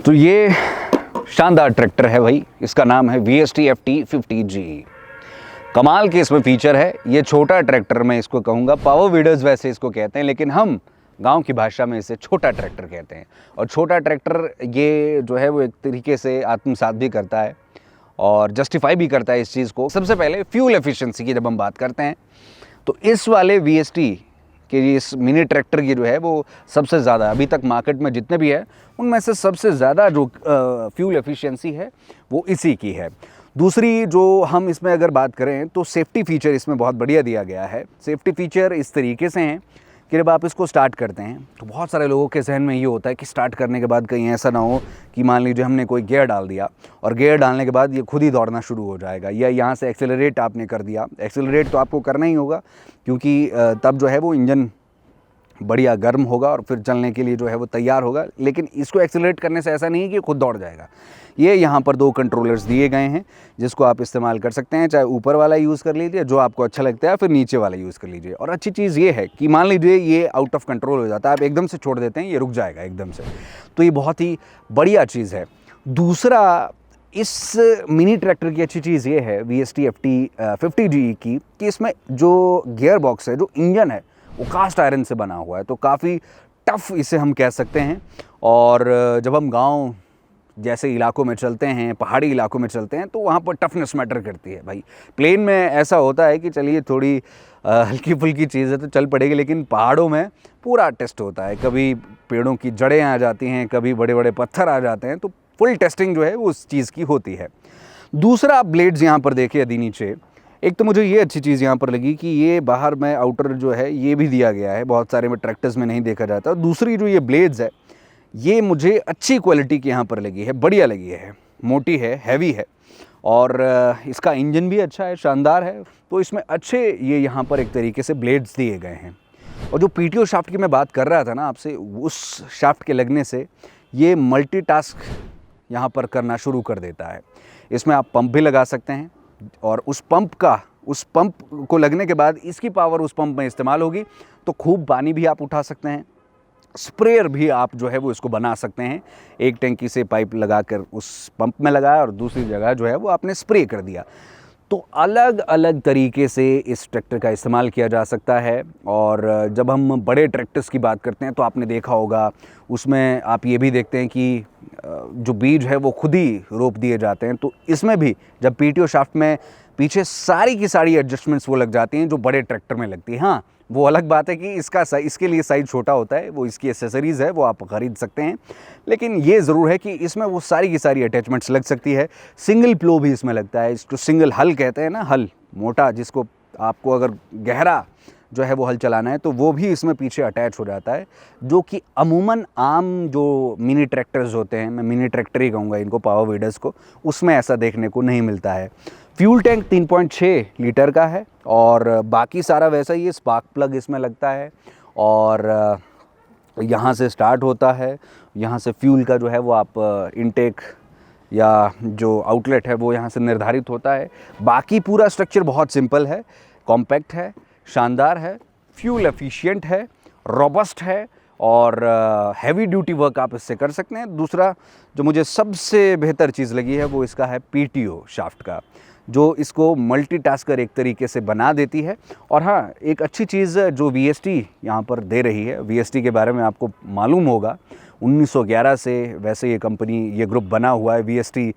तो ये शानदार ट्रैक्टर है भाई, इसका नाम है VST FT50G। कमाल के इसमें फीचर है। ये छोटा ट्रैक्टर मैं इसको कहूँगा, पावर वीडर्स वैसे इसको कहते हैं, लेकिन हम गांव की भाषा में इसे छोटा ट्रैक्टर कहते हैं। और छोटा ट्रैक्टर ये जो है वो एक तरीके से आत्मसात भी करता है और जस्टिफाई भी करता है इस चीज़ को। सबसे पहले फ्यूल एफिशिएंसी की जब हम बात करते हैं तो इस वाले VST कि इस मिनी ट्रैक्टर की जो है वो सबसे ज़्यादा अभी तक मार्केट में जितने भी है उनमें से सबसे ज़्यादा जो फ्यूल एफिशिएंसी है वो इसी की है। दूसरी जो हम इसमें अगर बात करें तो सेफ्टी फीचर इसमें बहुत बढ़िया दिया गया है। सेफ्टी फीचर इस तरीके से हैं कि जब आप इसको स्टार्ट करते हैं तो बहुत सारे लोगों के जहन में ये होता है कि स्टार्ट करने के बाद कहीं ऐसा ना हो कि मान लीजिए हमने कोई गियर डाल दिया और गियर डालने के बाद ये खुद ही दौड़ना शुरू हो जाएगा, या यहाँ से एक्सेलरेट आपने कर दिया। एक्सेलरेट तो आपको करना ही होगा क्योंकि तब जो है वो इंजन बढ़िया गर्म होगा और फिर चलने के लिए जो है वो तैयार होगा। लेकिन इसको एक्सेलरेट करने से ऐसा नहीं कि खुद दौड़ जाएगा। ये यहाँ पर दो कंट्रोलर्स दिए गए हैं जिसको आप इस्तेमाल कर सकते हैं, चाहे ऊपर वाला यूज़ कर लीजिए जो आपको अच्छा लगता है, फिर नीचे वाला यूज़ कर लीजिए। और अच्छी चीज़ ये है कि मान लीजिए ये आउट ऑफ कंट्रोल हो जाता है, आप एकदम से छोड़ देते हैं, ये रुक जाएगा एकदम से, तो ये बहुत ही बढ़िया चीज़ है। दूसरा, इस मिनी ट्रैक्टर की अच्छी चीज़ ये है VST FT50G की कि इसमें जो गियर बॉक्स है, जो इंजन है, वो कास्ट आयरन से बना हुआ है, तो काफ़ी टफ इसे हम कह सकते हैं। और जब हम गांव जैसे इलाकों में चलते हैं, पहाड़ी इलाकों में चलते हैं, तो वहाँ पर टफनेस मैटर करती है भाई। प्लेन में ऐसा होता है कि चलिए थोड़ी हल्की फुल्की चीज़ है तो चल पड़ेगी, लेकिन पहाड़ों में पूरा टेस्ट होता है। कभी पेड़ों की जड़ें आ जाती हैं, कभी बड़े बड़े पत्थर आ जाते हैं, तो फुल टेस्टिंग जो है वो उस चीज़ की होती है। दूसरा, आप ब्लेड्स यहाँ पर देखिए यदि नीचे, एक तो मुझे ये अच्छी चीज़ यहाँ पर लगी कि ये बाहर में आउटर जो है ये भी दिया गया है, बहुत सारे में ट्रैक्टर्स में नहीं देखा जाता। दूसरी जो ये ब्लेड्स है ये मुझे अच्छी क्वालिटी की यहाँ पर लगी है, बढ़िया लगी है, मोटी है, हैवी है, और इसका इंजन भी अच्छा है, शानदार है। तो इसमें अच्छे ये यहाँ पर एक तरीके से ब्लेड्स दिए गए हैं। और जो PTO शाफ्ट की मैं बात कर रहा था ना आपसे, उस शाफ्ट के लगने से ये मल्टीटास्क यहाँ पर करना शुरू कर देता है। इसमें आप पंप भी लगा सकते हैं और उस पंप को लगने के बाद इसकी पावर उस पंप में इस्तेमाल होगी तो खूब पानी भी आप उठा सकते हैं। स्प्रेयर भी आप जो है वो इसको बना सकते हैं। एक टैंकी से पाइप लगाकर उस पंप में लगाया और दूसरी जगह जो है वो आपने स्प्रे कर दिया। तो अलग अलग तरीके से इस ट्रैक्टर का इस्तेमाल किया जा सकता है। और जब हम बड़े ट्रैक्टर्स की बात करते हैं तो आपने देखा होगा उसमें आप ये भी देखते हैं कि जो बीज है वो खुद ही रोप दिए जाते हैं। तो इसमें भी जब PTO शाफ्ट में पीछे सारी की सारी एडजस्टमेंट्स वो लग जाती हैं जो बड़े ट्रैक्टर में लगती है। हाँ, वो अलग बात है कि इसके लिए साइज़ छोटा होता है, वो इसकी एसेसरीज़ है, वो आप ख़रीद सकते हैं। लेकिन ये ज़रूर है कि इसमें वो सारी की सारी अटैचमेंट्स लग सकती है। सिंगल प्लो भी इसमें लगता है, इसको सिंगल हल कहते हैं ना, हल मोटा, जिसको आपको अगर गहरा जो है वो हल चलाना है तो वो भी इसमें पीछे अटैच हो जाता है, जो कि अमूमन आम जो मिनी ट्रैक्टर्स होते हैं, मैं मिनी ट्रैक्टर ही कहूँगा इनको, पावर वीडर्स को, उसमें ऐसा देखने को नहीं मिलता है। फ्यूल टैंक 3.6 लीटर का है और बाकी सारा वैसा ही है। स्पार्क प्लग इसमें लगता है और यहाँ से स्टार्ट होता है, यहाँ से फ्यूल का जो है वो आप इनटेक या जो आउटलेट है वो यहाँ से निर्धारित होता है। बाकी पूरा स्ट्रक्चर बहुत सिंपल है, कॉम्पैक्ट है, शानदार है, फ्यूल एफिशिएंट है, रोबस्ट है और हैवी ड्यूटी वर्क आप इससे कर सकते हैं। दूसरा जो मुझे सबसे बेहतर चीज़ लगी है वो इसका है PTO शाफ्ट का, जो इसको मल्टीटास्कर एक तरीके से बना देती है। और हाँ, एक अच्छी चीज़ जो VST यहाँ पर दे रही है, VST के बारे में आपको मालूम होगा 1911 से वैसे ये कंपनी, ये ग्रुप बना हुआ है, VST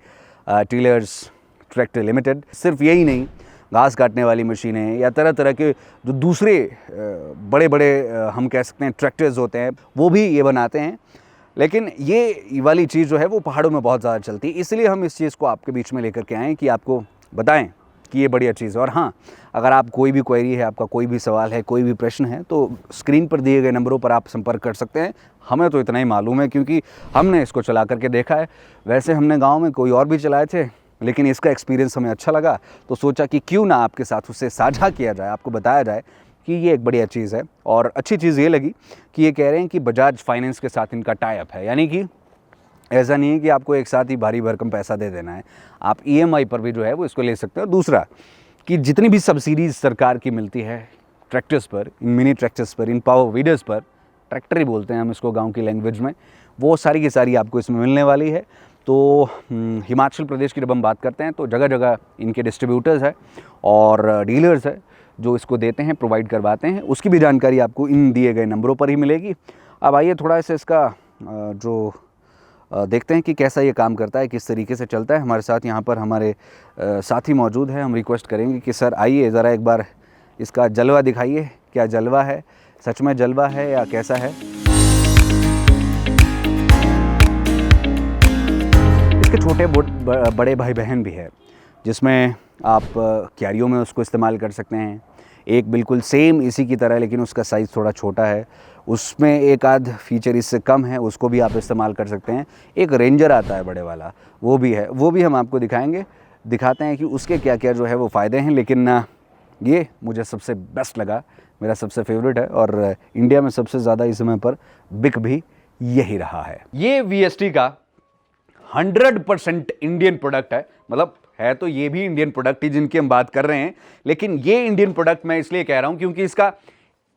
टीलर्स ट्रैक्टर लिमिटेड। सिर्फ यही नहीं, घास काटने वाली मशीनें या तरह तरह के जो दूसरे बड़े बड़े हम कह सकते हैं ट्रैक्टर्स होते हैं वो भी ये बनाते हैं। लेकिन ये वाली चीज़ जो है वो पहाड़ों में बहुत ज़्यादा चलती है, इसलिए हम इस चीज़ को आपके बीच में लेकर के आएँ कि आपको बताएं कि ये बढ़िया चीज़ है। और हाँ, अगर आप कोई भी क्वेरी है, आपका कोई भी सवाल है, कोई भी प्रश्न है, तो स्क्रीन पर दिए गए नंबरों पर आप संपर्क कर सकते हैं। हमें तो इतना ही मालूम है क्योंकि हमने इसको चला करके देखा है। वैसे हमने गांव में कोई और भी चलाए थे, लेकिन इसका एक्सपीरियंस हमें अच्छा लगा तो सोचा कि क्यों ना आपके साथ उससे साझा किया जाए, आपको बताया जाए कि ये एक बढ़िया चीज़ है। और अच्छी चीज़ ये लगी कि ये कह रहे हैं कि बजाज फाइनेंस के साथ इनका टाई अप है, यानी कि ऐसा नहीं है कि आपको एक साथ ही भारी भरकम पैसा दे देना है, आप EMI पर भी जो है वो इसको ले सकते हो। दूसरा कि जितनी भी सब्सिडीज़ सरकार की मिलती है ट्रैक्टर्स पर, इन मिनी ट्रैक्टर्स पर, इन पावर वीडर्स पर, ट्रैक्टर ही बोलते हैं हम इसको गांव की लैंग्वेज में, वो सारी की सारी आपको इसमें मिलने वाली है। तो हिमाचल प्रदेश की जब हम बात करते हैं तो जगह जगह इनके डिस्ट्रीब्यूटर्स है और डीलर्स है जो इसको देते हैं, प्रोवाइड करवाते हैं। उसकी भी जानकारी आपको इन दिए गए नंबरों पर ही मिलेगी। अब आइए थोड़ा सा इसका जो देखते हैं कि कैसा ये काम करता है, किस तरीके से चलता है। हमारे साथ यहाँ पर हमारे साथी मौजूद हैं। हम रिक्वेस्ट करेंगे कि सर आइए ज़रा एक बार इसका जलवा दिखाइए, क्या जलवा है, सच में जलवा है या कैसा है। इसके छोटे बड़े भाई बहन भी है जिसमें आप क्यारियों में उसको इस्तेमाल कर सकते हैं। एक बिल्कुल सेम इसी की तरह लेकिन उसका साइज़ थोड़ा छोटा है, उसमें एक आध फीचर इससे कम है, उसको भी आप इस्तेमाल कर सकते हैं। एक रेंजर आता है बड़े वाला, वो भी है, वो भी हम आपको दिखाते हैं कि उसके क्या क्या जो है वो फ़ायदे हैं। लेकिन ये मुझे सबसे बेस्ट लगा, मेरा सबसे फेवरेट है और इंडिया में सबसे ज़्यादा इस समय पर बिक भी यही रहा है। ये VST का 100% इंडियन प्रोडक्ट है। मतलब है तो ये भी इंडियन प्रोडक्ट ही जिनकी हम बात कर रहे हैं, लेकिन ये इंडियन प्रोडक्ट मैं इसलिए कह रहा हूं क्योंकि इसका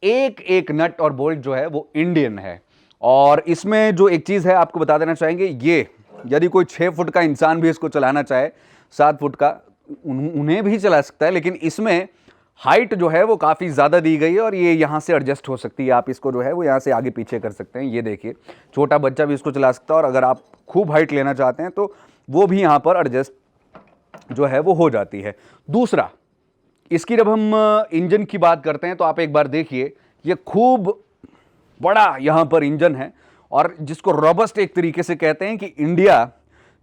एक एक नट और बोल्ट जो है वो इंडियन है। और इसमें जो एक चीज़ है आपको बता देना चाहेंगे, ये यदि कोई 6 फुट का इंसान भी इसको चलाना चाहे, 7 फुट का उन्हें भी चला सकता है। लेकिन इसमें हाइट जो है वो काफ़ी ज़्यादा दी गई है और ये यहाँ से एडजस्ट हो सकती है। आप इसको जो है वो यहाँ से आगे पीछे कर सकते हैं। ये देखिए, छोटा बच्चा भी इसको चला सकता है और अगर आप खूब हाइट लेना चाहते हैं तो वो भी यहाँ पर एडजस्ट जो है वो हो जाती है। दूसरा, इसकी जब हम इंजन की बात करते हैं तो आप एक बार देखिए, ये खूब बड़ा यहाँ पर इंजन है और जिसको रोबस्ट एक तरीके से कहते हैं कि इंडिया,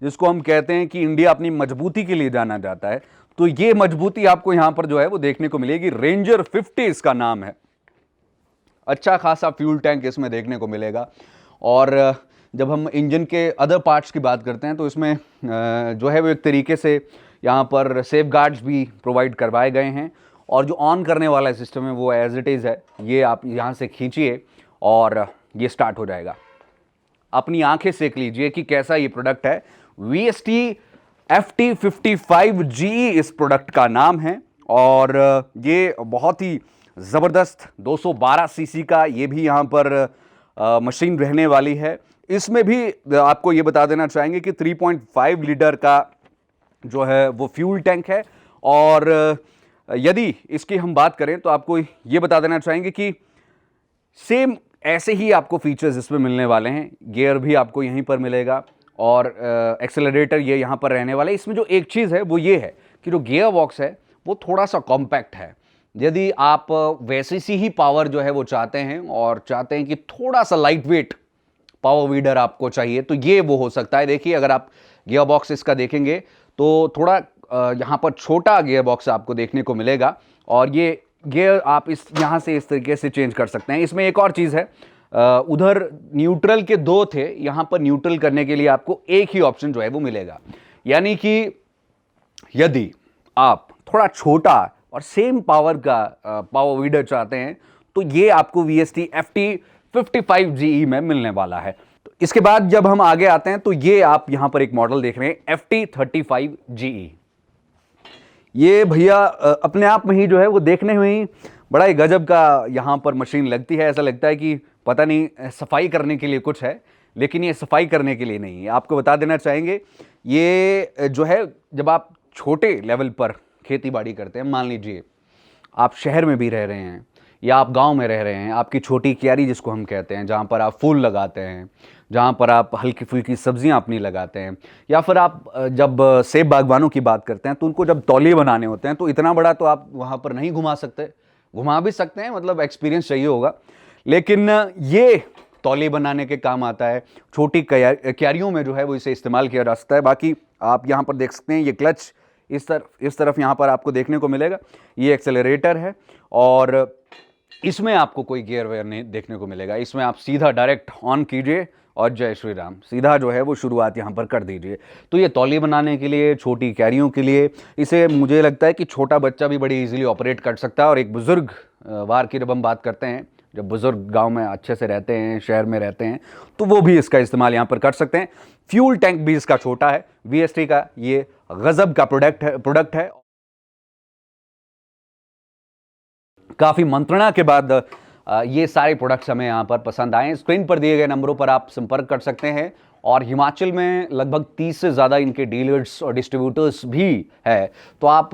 जिसको हम कहते हैं कि इंडिया अपनी मजबूती के लिए जाना जाता है, तो ये मजबूती आपको यहां पर जो है वो देखने को मिलेगी। रेंजर 50 इसका नाम है। अच्छा खासा फ्यूल टैंक इसमें देखने को मिलेगा। और जब हम इंजन के अदर पार्ट्स की बात करते हैं तो इसमें जो है वो एक तरीके से यहाँ पर सेफ गार्ड्स भी प्रोवाइड करवाए गए हैं और जो ऑन करने वाला सिस्टम है वो एज इट इज़ है। ये आप यहाँ से खींचिए और ये स्टार्ट हो जाएगा। अपनी आंखें सेक लीजिए कि कैसा ये प्रोडक्ट है। VST FT55GE इस प्रोडक्ट का नाम है और ये बहुत ही ज़बरदस्त 212 सीसी का ये भी यहाँ पर मशीन रहने वाली है। इसमें भी आपको ये बता देना चाहेंगे कि 3.5 लीटर का जो है वो फ्यूल टैंक है। और यदि इसकी हम बात करें तो आपको ये बता देना चाहेंगे कि सेम ऐसे ही आपको फीचर्स इसमें मिलने वाले हैं। गियर भी आपको यहीं पर मिलेगा और एक्सेलरेटर ये यहाँ पर रहने वाला है। इसमें जो एक चीज़ है वो ये है कि जो गियर बॉक्स है वो थोड़ा सा कॉम्पैक्ट है। यदि आप वैसी सी ही पावर जो है वो चाहते हैं और चाहते हैं कि थोड़ा सा लाइट वेट पावर वीडर आपको चाहिए तो ये वो हो सकता है। देखिए, अगर आप गियर बॉक्स इसका देखेंगे तो थोड़ा यहाँ पर छोटा गियर बॉक्स आपको देखने को मिलेगा और ये गियर आप इस यहाँ से इस तरीके से चेंज कर सकते हैं। इसमें एक और चीज़ है, उधर न्यूट्रल के 2 थे, यहाँ पर न्यूट्रल करने के लिए आपको एक ही ऑप्शन जो है वो मिलेगा। यानी कि यदि आप थोड़ा छोटा और सेम पावर का पावर वीडर चाहते हैं तो ये आपको VST FT55GE में मिलने वाला है। तो इसके बाद जब हम आगे आते हैं तो ये आप यहां पर एक मॉडल देख रहे हैं FT35GE। ये भैया अपने आप में ही जो है वो देखने में ही बड़ा ही गजब का यहां पर मशीन लगती है। ऐसा लगता है कि पता नहीं सफाई करने के लिए कुछ है, लेकिन ये सफाई करने के लिए नहीं है। आपको बता देना चाहेंगे, ये जो है जब आप छोटे लेवल पर खेती बाड़ी करते हैं, मान लीजिए आप शहर में भी रह रहे हैं या आप गांव में रह रहे हैं, आपकी छोटी क्यारी जिसको हम कहते हैं, जहां पर आप फूल लगाते हैं, जहां पर आप हल्की फुल्की सब्जियां अपनी लगाते हैं, या फिर आप जब सेब बागवानों की बात करते हैं तो उनको जब तौलिए बनाने होते हैं तो इतना बड़ा तो आप वहां पर नहीं घुमा सकते। घुमा भी सकते हैं, मतलब एक्सपीरियंस चाहिए होगा, लेकिन ये तौलिए बनाने के काम आता है। छोटी क्यारियों में जो है वो इसे इस्तेमाल किया जा सकता है। बाकी आप यहाँ पर देख सकते हैं, ये क्लच इस तरफ यहाँ पर आपको देखने को मिलेगा। ये एक्सेलरेटर है और इसमें आपको कोई गियर वेयर नहीं देखने को मिलेगा। इसमें आप सीधा डायरेक्ट ऑन कीजिए और जय श्री राम, सीधा जो है वो शुरुआत यहाँ पर कर दीजिए। तो ये तौलिए बनाने के लिए, छोटी कैरियों के लिए, इसे मुझे लगता है कि छोटा बच्चा भी बड़ी इजीली ऑपरेट कर सकता है। और एक बुजुर्ग वार की जब हम बात करते हैं, जब बुजुर्ग गांव में अच्छे से रहते हैं, शहर में रहते हैं, तो वो भी इसका इस्तेमाल यहाँ पर कर सकते हैं। फ्यूल टैंक भी इसका छोटा है। VST का ये गजब का प्रोडक्ट है। काफ़ी मंत्रणा के बाद ये सारे प्रोडक्ट्स हमें यहाँ पर पसंद आए। स्क्रीन पर दिए गए नंबरों पर आप संपर्क कर सकते हैं और हिमाचल में लगभग 30 से ज़्यादा इनके डीलर्स और डिस्ट्रीब्यूटर्स भी है, तो आप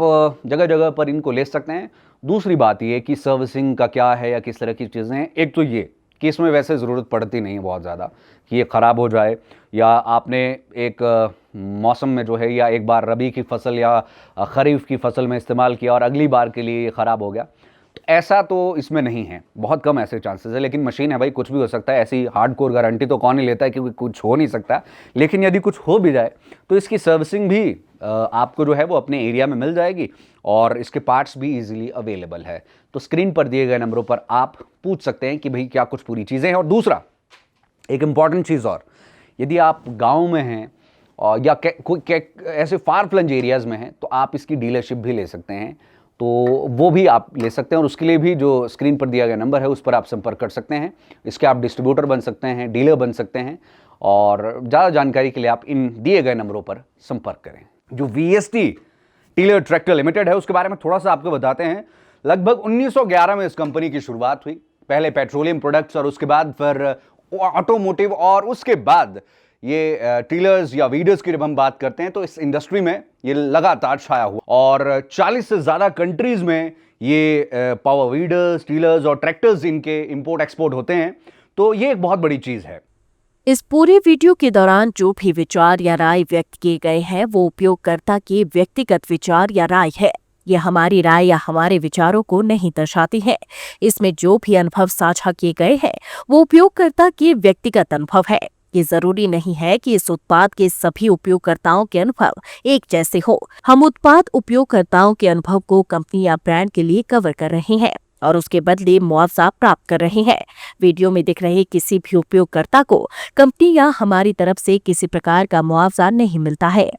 जगह जगह पर इनको ले सकते हैं। दूसरी बात ये कि सर्विसिंग का क्या है या किस तरह की चीज़ें हैं। एक तो ये कि इसमें वैसे ज़रूरत पड़ती नहीं है बहुत ज़्यादा कि ये ख़राब हो जाए, या आपने एक मौसम में जो है या एक बार रबी की फसल या ख़रीफ की फसल में इस्तेमाल किया और अगली बार के लिए ये ख़राब हो गया, तो ऐसा तो इसमें नहीं है, बहुत कम ऐसे चांसेस है। लेकिन मशीन है भाई, कुछ भी हो सकता है, ऐसी हार्डकोर गारंटी तो कौन ही लेता है क्योंकि कुछ हो नहीं सकता। लेकिन यदि कुछ हो भी जाए तो इसकी सर्विसिंग भी आपको जो है वो अपने एरिया में मिल जाएगी और इसके पार्ट्स भी इजीली अवेलेबल है। तो स्क्रीन पर दिए गए नंबरों पर आप पूछ सकते हैं कि भाई क्या कुछ पूरी चीज़ें हैं। और दूसरा एक इम्पॉर्टेंट चीज़ और, यदि आप गाँव में हैं और या कोई ऐसे फार फ्लंज एरियाज़ में हैं तो आप इसकी डीलरशिप भी ले सकते हैं, तो वो भी आप ले सकते हैं। और उसके लिए भी जो स्क्रीन पर दिया गया नंबर है उस पर आप संपर्क कर सकते हैं। इसके आप डिस्ट्रीब्यूटर बन सकते हैं, डीलर बन सकते हैं, और ज़्यादा जानकारी के लिए आप इन दिए गए नंबरों पर संपर्क करें। जो VST टीलर ट्रैक्टर लिमिटेड है उसके बारे में थोड़ा सा आपको बताते हैं। लगभग 1911 में इस कंपनी की शुरुआत हुई, पहले पेट्रोलियम प्रोडक्ट्स और उसके बाद फिर ऑटोमोटिव, और उसके बाद ये टीलर्स या वीडर्स की जब हम बात करते हैं तो इस इंडस्ट्री में ये लगातार छाया हुआ, और 40 से ज़्यादा कंट्रीज में ये पावर वीडर्स, टीलर्स और ट्रैक्टर्स इनके इंपोर्ट एक्सपोर्ट होते हैं। तो ये एक बहुत बड़ी चीज़ है। इस पूरे वीडियो के दौरान जो भी विचार या राय व्यक्त किए गए हैं वो उपयोगकर्ता के व्यक्तिगत विचार या राय है। ये हमारी राय या हमारे विचारों को नहीं दर्शाती है। इसमें जो भी अनुभव साझा किए गए हैं वो उपयोगकर्ता के व्यक्तिगत अनुभव है। ये जरूरी नहीं है कि इस उत्पाद के सभी उपयोगकर्ताओं के अनुभव एक जैसे हो। हम उत्पाद उपयोगकर्ताओं के अनुभव को कंपनी या ब्रांड के लिए कवर कर रहे हैं और उसके बदले मुआवजा प्राप्त कर रहे हैं। वीडियो में दिख रहे किसी भी उपयोगकर्ता को कंपनी या हमारी तरफ से किसी प्रकार का मुआवजा नहीं मिलता है।